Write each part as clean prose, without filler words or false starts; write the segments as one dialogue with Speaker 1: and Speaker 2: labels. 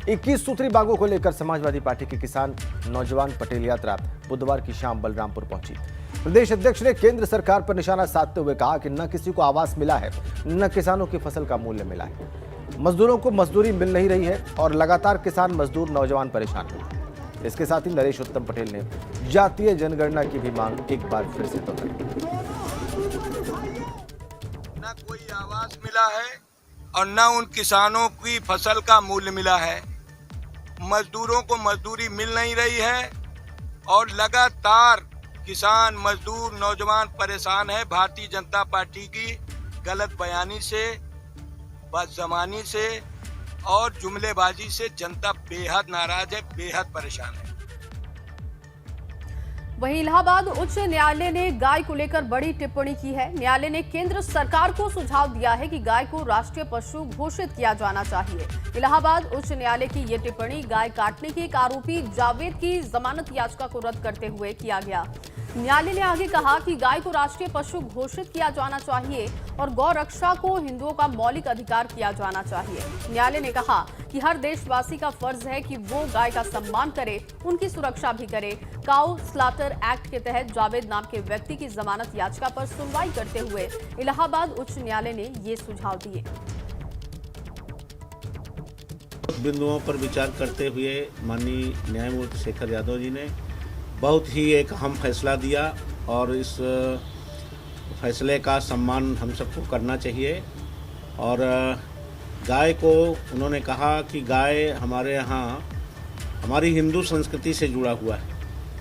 Speaker 1: 21 सूत्री मांगों को लेकर समाजवादी पार्टी के किसान नौजवान पटेल यात्रा बुधवार की शाम बलरामपुर पहुंची। प्रदेश अध्यक्ष ने केंद्र सरकार पर निशाना साधते हुए कहा कि न किसी को आवास मिला है, न किसानों की फसल का मूल्य मिला है। मजदूरों को मजदूरी मिल नहीं रही है और लगातार किसान मजदूर नौजवान परेशान हैं। इसके साथ ही नरेश उत्तम पटेल ने जातीय जनगणना की भी मांग एक बार फिर से दोहराई।
Speaker 2: न कोई आवास मिला है और न उन किसानों की फसल का मूल्य मिला है। मजदूरों को मजदूरी मिल नहीं रही है और लगातार किसान मजदूर नौजवान परेशान है। भारतीय जनता पार्टी की गलत बयानी से, बदज़मानी से और जुमलेबाजी से जनता बेहद नाराज है, बेहद परेशान है।
Speaker 3: वहीं इलाहाबाद उच्च न्यायालय ने गाय को लेकर बड़ी टिप्पणी की है। न्यायालय ने केंद्र सरकार को सुझाव दिया है कि गाय को राष्ट्रीय पशु घोषित किया जाना चाहिए। इलाहाबाद उच्च न्यायालय की ये टिप्पणी गाय काटने के एक आरोपी जावेद की जमानत याचिका को रद्द करते हुए किया गया। न्यायालय ने आगे कहा कि गाय को राष्ट्रीय पशु घोषित किया जाना चाहिए और गौ रक्षा को हिंदुओं का मौलिक अधिकार किया जाना चाहिए। न्यायालय ने कहा कि हर देशवासी का फर्ज है कि वो गाय का सम्मान करे, उनकी सुरक्षा भी करे। काउ स्लाटर एक्ट के तहत जावेद नाम के व्यक्ति की जमानत याचिका पर सुनवाई करते हुए इलाहाबाद उच्च न्यायालय ने ये सुझाव दिए।
Speaker 4: बिंदुओं पर विचार करते हुए माननीय न्यायमूर्ति शेखर यादव जी ने बहुत ही एक अहम फैसला दिया और इस फैसले का सम्मान हम सबको करना चाहिए। और गाय को उन्होंने कहा कि गाय हमारे यहाँ हमारी हिंदू संस्कृति से जुड़ा हुआ है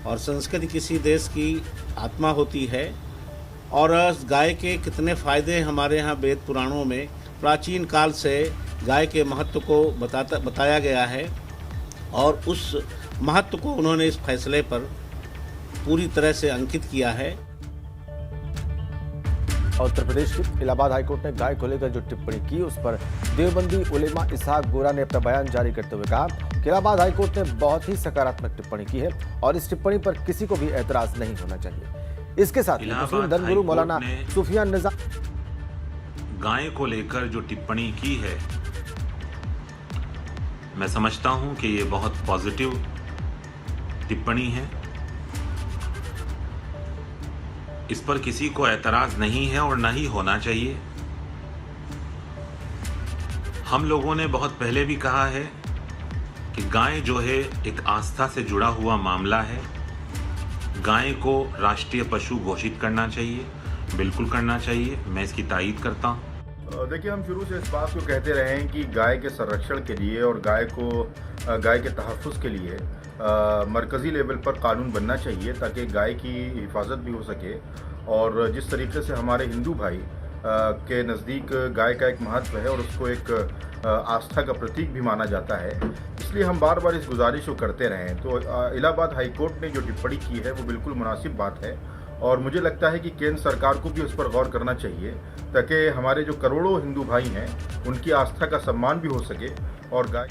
Speaker 4: और संस्कृति किसी देश की आत्मा होती है और गाय के कितने फ़ायदे हमारे यहाँ वेद पुराणों में प्राचीन काल से गाय के महत्व को बताया गया है और उस महत्व को उन्होंने इस फैसले पर पूरी तरह से अंकित किया है।
Speaker 1: उत्तर प्रदेश की इलाहाबाद हाईकोर्ट ने गाय को लेकर जो टिप्पणी की उस पर देवबंदी उलेमा इसहाक गोरा ने अपना बयान जारी करते हुए कहा कि इलाहाबाद हाईकोर्ट ने बहुत ही सकारात्मक टिप्पणी की है और इस टिप्पणी पर किसी को भी एतराज नहीं होना चाहिए। इसके साथ ही मुस्लिम धर्मगुरु मौलाना सुफियान निजाम
Speaker 5: गाय को लेकर जो टिप्पणी की है, मैं समझता हूं कि ये बहुत पॉजिटिव टिप्पणी है। इस पर किसी को एतराज नहीं है और न ही होना चाहिए। हम लोगों ने बहुत पहले भी कहा है कि गाय जो है एक आस्था से जुड़ा हुआ मामला है। गाय को राष्ट्रीय पशु घोषित करना चाहिए, बिल्कुल करना चाहिए। मैं इसकी तायीद करता हूँ।
Speaker 6: देखिए, हम शुरू से इस बात को कहते रहे हैं कि गाय के संरक्षण के लिए और गाय के तहफ़्फ़ुज़ के लिए मरकज़ी लेवल पर कानून बनना चाहिए ताकि गाय की हिफाजत भी हो सके। और जिस तरीके से हमारे हिंदू भाई के नज़दीक गाय का एक महत्व है और उसको एक आस्था का प्रतीक भी माना जाता है, इसलिए हम बार बार इस गुजारिश को करते रहे हैं। तो इलाहाबाद हाई कोर्ट ने जो टिप्पणी की है वो बिल्कुल मुनासिब बात है और मुझे लगता है कि केंद्र सरकार को भी उस पर गौर करना चाहिए ताकि हमारे जो करोड़ों हिंदू भाई हैं उनकी आस्था का सम्मान भी हो सके और गाय